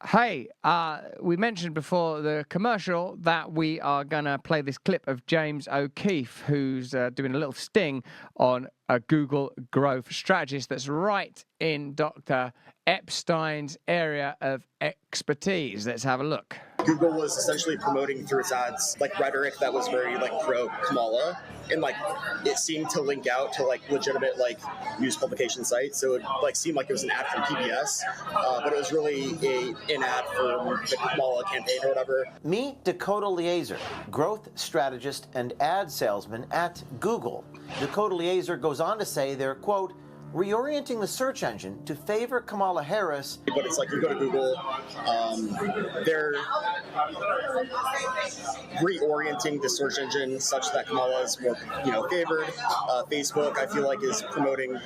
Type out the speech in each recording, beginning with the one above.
Hey, we mentioned before the commercial that we are going to play this clip of James O'Keefe, who's doing a little sting on a Google growth strategist that's right in Dr. Epstein's area of expertise. Let's have a look. Google was essentially promoting through its ads like rhetoric that was very like pro Kamala, and like it seemed to link out to like legitimate like news publication sites. So it like seemed like it was an ad from PBS, but it was really an ad for the Kamala campaign or whatever. Meet Dakota Lieser, growth strategist and ad salesman at Google. Dakota Lieser goes on to say they're, quote, reorienting the search engine to favor Kamala Harris. But it's like you go to Google, they're reorienting the search engine such that Kamala is more, favored. Facebook, I feel like, is promoting,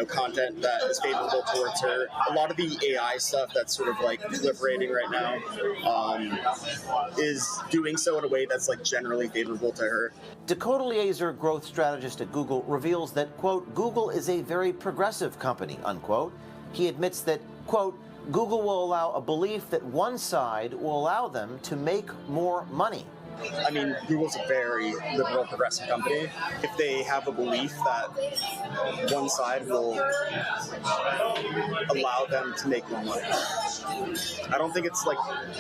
content that is favorable towards her. A lot of the AI stuff that's sort of like proliferating right now is doing so in a way that's like generally favorable to her. Dakota Lieser, growth strategist at Google, reveals that, quote, Google is a very progressive company, unquote. He admits that, quote, Google will allow a belief that one side will allow them to make more money. I mean, Google's a very liberal, progressive company. If they have a belief that one side will allow them to make more money, I don't think it's like,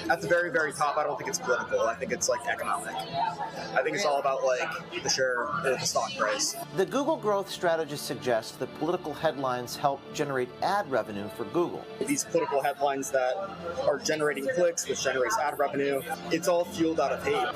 at the very, very top, I don't think it's political. I think it's like economic. I think it's all about like the share or the stock price. The Google growth strategist suggests that political headlines help generate ad revenue for Google. These political headlines that are generating clicks, which generates ad revenue, it's all fueled out of hate.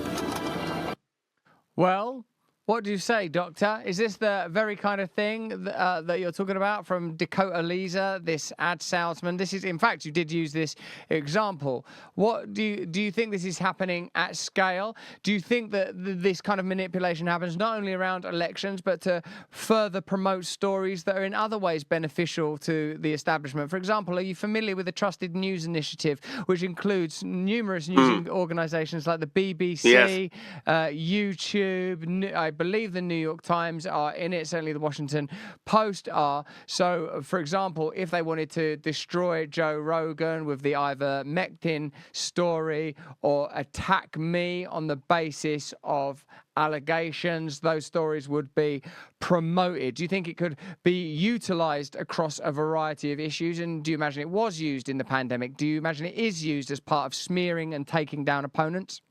Well, what do you say, Doctor? Is this the very kind of thing that you're talking about from Dakota Lieser, this ad salesman? This is, in fact, you did use this example. What do you think this is happening at scale? Do you think that this kind of manipulation happens not only around elections, but to further promote stories that are in other ways beneficial to the establishment? For example, are you familiar with the Trusted News Initiative, which includes numerous news organizations like the BBC, YouTube, I believe the New York Times are in it, certainly the Washington Post are. So, for example, if they wanted to destroy Joe Rogan with the ivermectin story or attack me on the basis of allegations, those stories would be promoted. Do you think it could be utilized across a variety of issues? And do you imagine it was used in the pandemic? Do you imagine it is used as part of smearing and taking down opponents?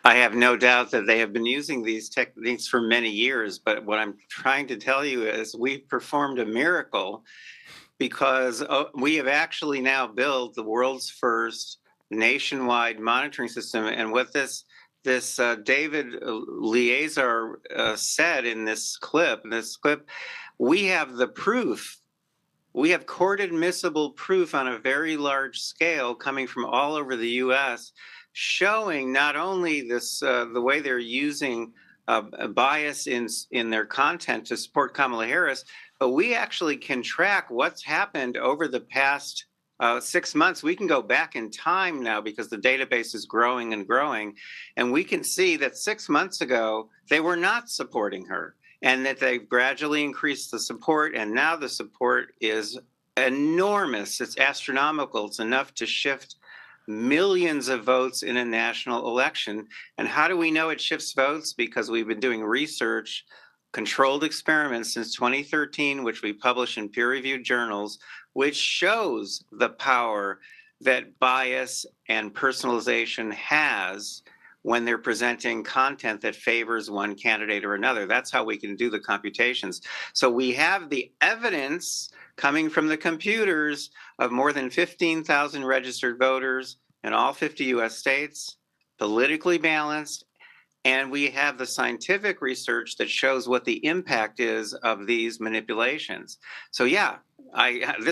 I have no doubt that they have been using these techniques for many years, but what I'm trying to tell you is we've performed a miracle because we have actually now built the world's first nationwide monitoring system. And what this David Lieser said in this clip, we have the proof. We have court admissible proof on a very large scale coming from all over the U.S. showing not only this the way they're using bias in their content to support Kamala Harris, but we actually can track what's happened over the past 6 months. We can go back in time now because the database is growing and growing, and we can see that 6 months ago they were not supporting her, and that they've gradually increased the support, and now the support is enormous. It's astronomical. It's enough to shift millions of votes in a national election. And how do we know it shifts votes? Because we've been doing research, controlled experiments since 2013, which we publish in peer-reviewed journals, which shows the power that bias and personalization has when they're presenting content that favors one candidate or another. That's how we can do the computations. So we have the evidence coming from the computers of more than 15,000 registered voters in all 50 U.S. states, politically balanced, and we have the scientific research that shows what the impact is of these manipulations. So yeah,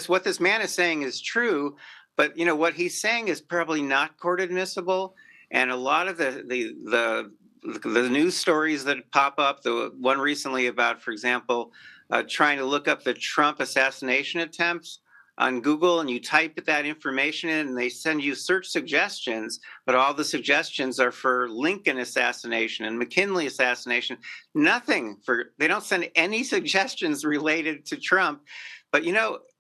what this man is saying is true, but what he's saying is probably not court admissible. And a lot of the news stories that pop up, the one recently about, for example, trying to look up the Trump assassination attempts on Google, and you type that information in and they send you search suggestions, but all the suggestions are for Lincoln assassination and McKinley assassination. They don't send any suggestions related to Trump. But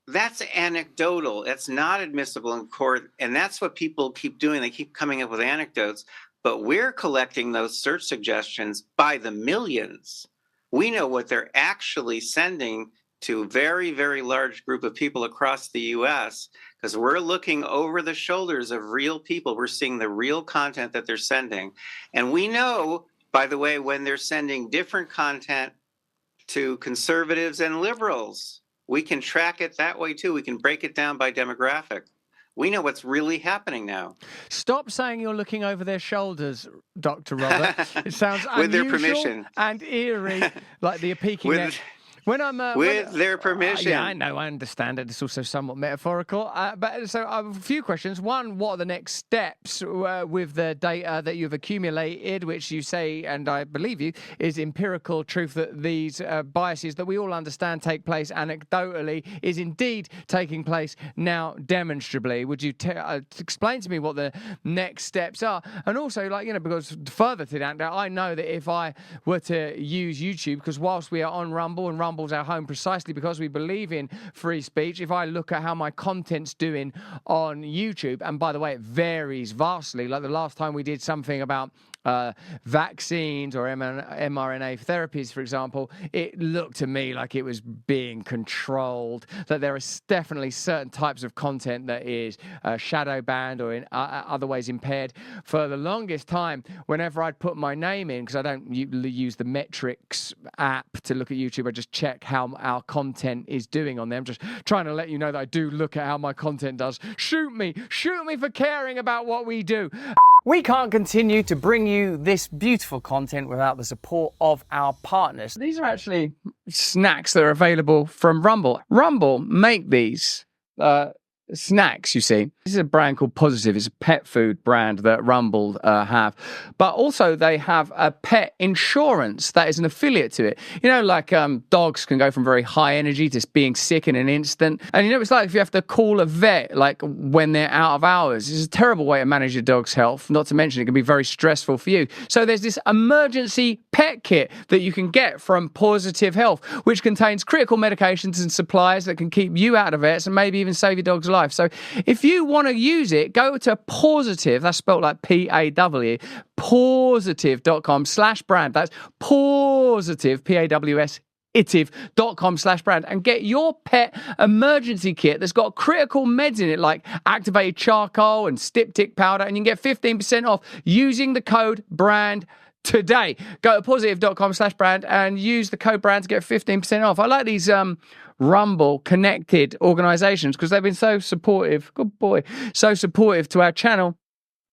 that's anecdotal. That's not admissible in court. And that's what people keep doing. They keep coming up with anecdotes. But we're collecting those search suggestions by the millions. We know what they're actually sending to a very, very large group of people across the US because we're looking over the shoulders of real people. We're seeing the real content that they're sending. And we know, by the way, when they're sending different content to conservatives and liberals. We can track it that way too. We can break it down by demographic. We know what's really happening now. Stop saying you're looking over their shoulders, Dr. Robert. It sounds with their unusual permission and eerie, like the peeking with, neck. When I'm with their permission. Yeah, I know, I understand it. It's also somewhat metaphorical. But so I have a few questions. One, what are the next steps with the data that you've accumulated, which you say, and I believe you, is empirical truth that these biases that we all understand take place anecdotally is indeed taking place now demonstrably. Would you explain to me what the next steps are? And also, like, you know, because further to that, I know that if I were to use YouTube, because whilst we are on Rumble, and Rumble's our home precisely because we believe in free speech, if I look at how my content's doing on YouTube, and by the way, it varies vastly. Like the last time we did something about vaccines or mRNA therapies, for example, it looked to me like it was being controlled, that there are definitely certain types of content that is shadow banned or in other ways impaired. For the longest time, whenever I'd put my name in, because I don't use the metrics app to look at YouTube, I just check how our content is doing on there. I'm just trying to let you know that I do look at how my content does. Shoot me for caring about what we do. We can't continue to bring you this beautiful content without the support of our partners. These are actually snacks that are available from Rumble. Rumble make these snacks, you see. This is a brand called Positive. It's a pet food brand that Rumble have. But also they have a pet insurance that is an affiliate to it. You know, like dogs can go from very high energy to being sick in an instant. And you know, it's like if you have to call a vet, like when they're out of hours. It's a terrible way to manage your dog's health. Not to mention it can be very stressful for you. So there's this emergency pet kit that you can get from Positive Health, which contains critical medications and supplies that can keep you out of vets and maybe even save your dog's life. So if you want to use it, go to Positive, that's spelled like P-A-W, positive.com/brand. That's Positive, P-A-W-S, itive.com/brand, and get your pet emergency kit that's got critical meds in it like activated charcoal and styptic powder, and you can get 15% off using the code BRAND today. Go to positive.com/brand and use the code BRAND to get 15% off. I like these Rumble connected organizations because they've been so supportive. Good boy. So supportive to our channel.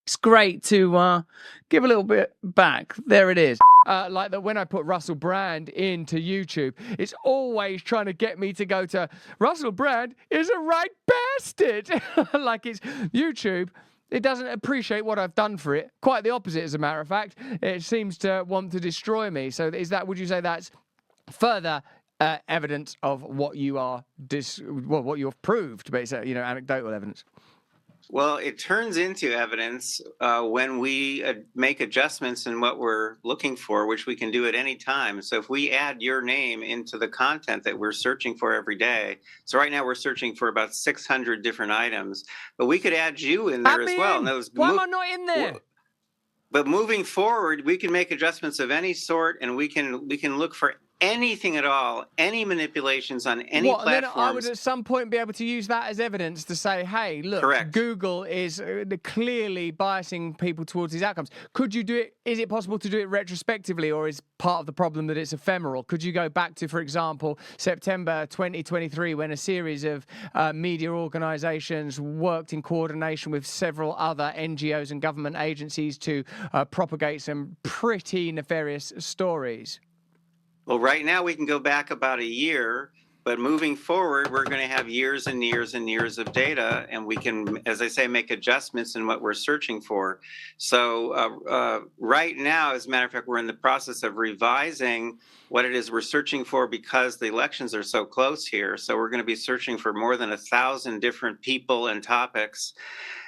It's great to give a little bit back. There it is. Like that when I put Russell Brand into YouTube, it's always trying to get me to go to Russell Brand is a right bastard. Like it's YouTube. It doesn't appreciate what I've done for it. Quite the opposite, as a matter of fact. It seems to want to destroy me. So would you say that's further evidence of what you are, what you've proved, but it's anecdotal evidence? Well, it turns into evidence when we make adjustments in what we're looking for, which we can do at any time. So if we add your name into the content that we're searching for every day, so right now we're searching for about 600 different items, but we could add you in there as well. Why am I not in there? But moving forward, we can make adjustments of any sort, and we can look for anything at all, any manipulations on any platforms. Then I would at some point be able to use that as evidence to say, hey, look, correct, Google is clearly biasing people towards these outcomes. Could you do it? Is it possible to do it retrospectively, or is part of the problem that it's ephemeral? Could you go back to, for example, September 2023, when a series of media organizations worked in coordination with several other NGOs and government agencies to propagate some pretty nefarious stories? Well, right now we can go back about a year, but moving forward, we're going to have years and years and years of data, and we can, as I say, make adjustments in what we're searching for. So right now, as a matter of fact, we're in the process of revising what it is we're searching for because the elections are so close here. So we're going to be searching for more than 1,000 different people and topics.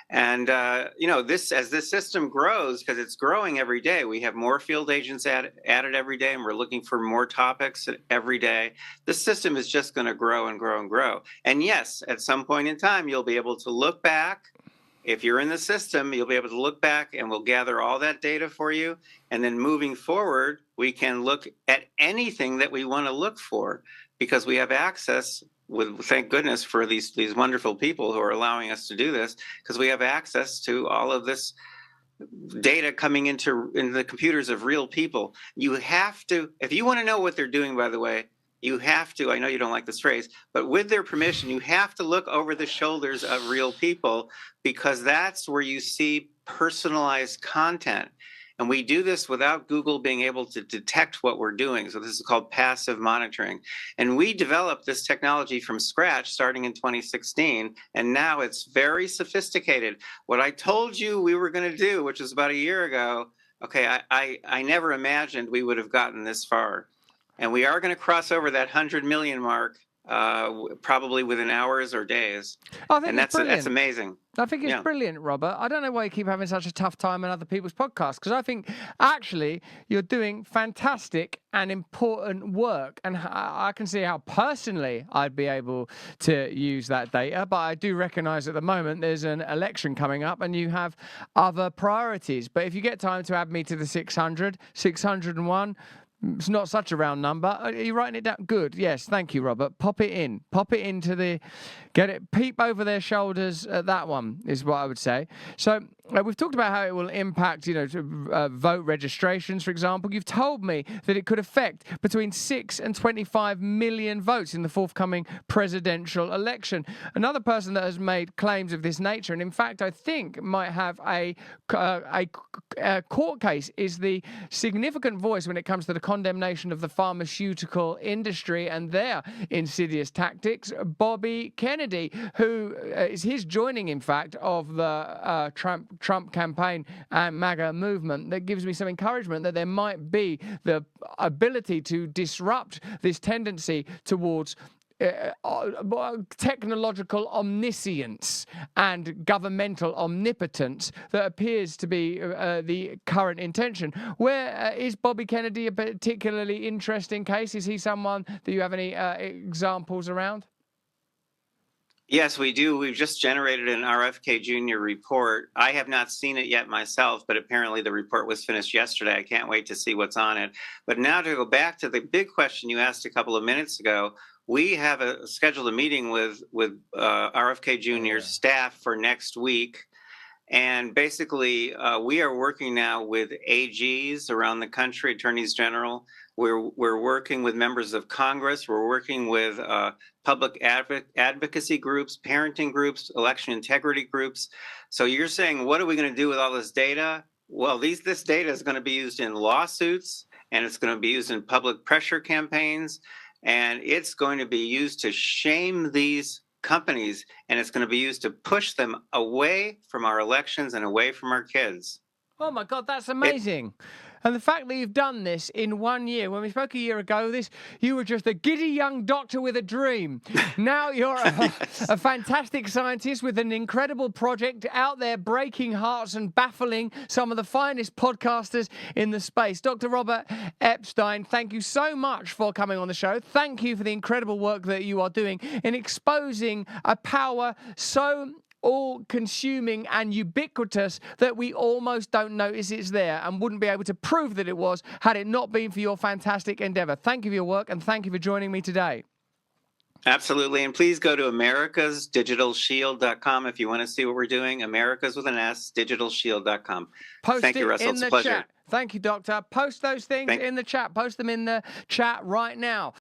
And as this system grows, because it's growing every day, we have more field agents added every day, and we're looking for more topics every day. The system is just going to grow and grow and grow. And yes, at some point in time, you'll be able to look back. If you're in the system, you'll be able to look back, and we'll gather all that data for you. And then moving forward, we can look at anything that we want to look for, because we have access. Thank goodness for these wonderful people who are allowing us to do this, because we have access to all of this data coming into the computers of real people. You have to, if you want to know what they're doing, by the way, you have to, I know you don't like this phrase, but with their permission, you have to look over the shoulders of real people, because that's where you see personalized content. And we do this without Google being able to detect what we're doing. So this is called passive monitoring. And we developed this technology from scratch starting in 2016. And now it's very sophisticated. What I told you we were going to do, which was about a year ago, okay, I never imagined we would have gotten this far. And we are going to cross over that 100 million mark probably within hours or days. I think and that's amazing. I think it's brilliant, Robert. I don't know why you keep having such a tough time on other people's podcasts, because I think actually you're doing fantastic and important work. And I can see how personally I'd be able to use that data. But I do recognize at the moment there's an election coming up and you have other priorities. But if you get time to add me to the 601, it's not such a round number. Are you writing it down? Good. Yes. Thank you, Robert. Pop it in. Pop it into get it, peep over their shoulders at that one is what I would say. So we've talked about how it will impact, vote registrations, for example. You've told me that it could affect between 6 and 25 million votes in the forthcoming presidential election. Another person that has made claims of this nature, and in fact, I think might have a court case, is the significant voice when it comes to the condemnation of the pharmaceutical industry and their insidious tactics, Bobby Kennedy, who is his joining, in fact, of the Trump campaign and MAGA movement. That gives me some encouragement that there might be the ability to disrupt this tendency towards technological omniscience and governmental omnipotence that appears to be the current intention. Where is Bobby Kennedy a particularly interesting case? Is he someone that you have any examples around? Yes, we do. We've just generated an RFK Jr. report. I have not seen it yet myself, but apparently the report was finished yesterday. I can't wait to see what's on it. But now to go back to the big question you asked a couple of minutes ago, we have scheduled a meeting with RFK Jr.'s staff for next week. And basically, we are working now with AGs around the country, attorneys general. We're working with members of Congress. We're working with public advocacy groups, parenting groups, election integrity groups. So you're saying, what are we going to do with all this data? Well, this data is going to be used in lawsuits, and it's going to be used in public pressure campaigns, and it's going to be used to shame these companies, and it's going to be used to push them away from our elections and away from our kids. Oh my God, that's amazing. And the fact that you've done this in 1 year, when we spoke a year ago, you were just a giddy young doctor with a dream. Now you're a fantastic scientist with an incredible project out there breaking hearts and baffling some of the finest podcasters in the space. Dr. Robert Epstein, thank you so much for coming on the show. Thank you for the incredible work that you are doing in exposing a power so all-consuming and ubiquitous that we almost don't notice it's there and wouldn't be able to prove that it was had it not been for your fantastic endeavor. Thank you for your work, and thank you for joining me today. Absolutely. And please go to americasdigitalshield.com if you want to see what we're doing. Americas with an S, digitalshield.com. Thank you, Russell. It's a pleasure. Chat. Thank you, Doctor. Post those things in the chat. Post them in the chat right now.